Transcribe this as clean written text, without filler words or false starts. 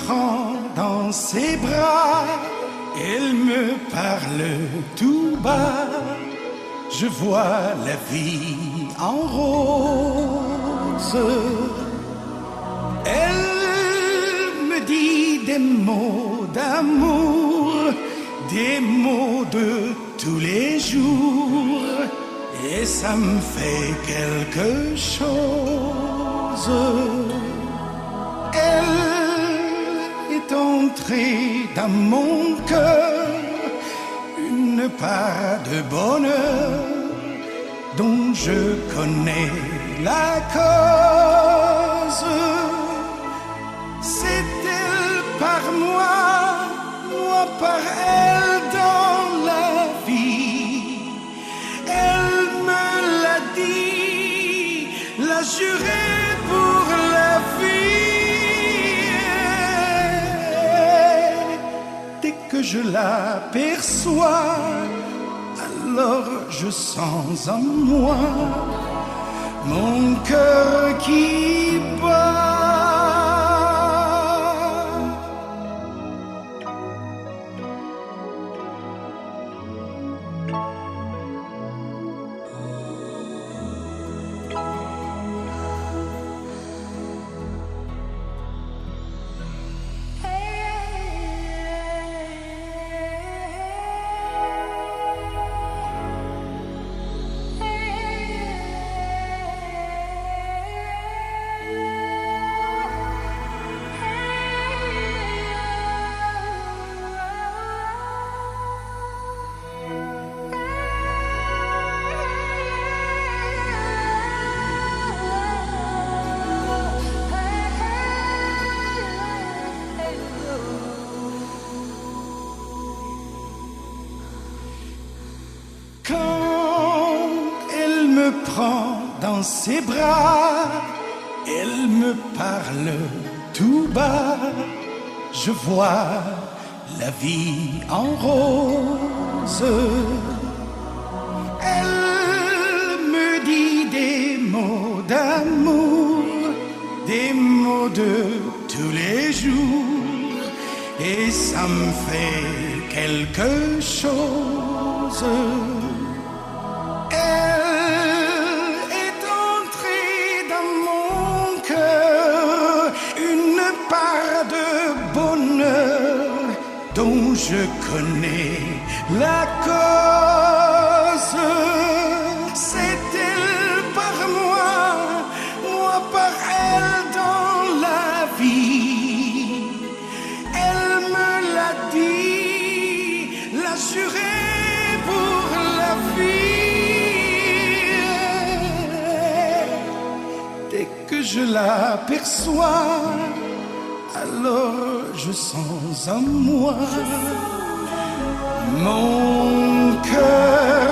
prend dans ses bras, elle me parle tout bas. Je vois la vie en rose. Elle me dit des mots d'amour, des mots de tous les jours, et ça me fait quelque chose. Elle est entrée dans mon cœur, une part de bonheur dont je connais la cause. C'est elle par moi, moi par elle dans la vie. Elle me l'a dit, l'a juré pour la vie. Dès que je l'aperçois, alors je sens en moi mon cœur qui bat. Quand elle me prend dans ses bras, elle me parle tout bas. Je vois la vie en rose. Elle me dit des mots d'amour, des mots de tous les jours, et ça me fait quelque chose. Elle est entrée dans mon cœur, une part de bonheur dont je connais la cause. C'est elle par moi, moi par elle dans la vie. Elle me l'a dit, l'a juré pour la vie. Dès que je l'aperçois, alors je sens en moi mon cœur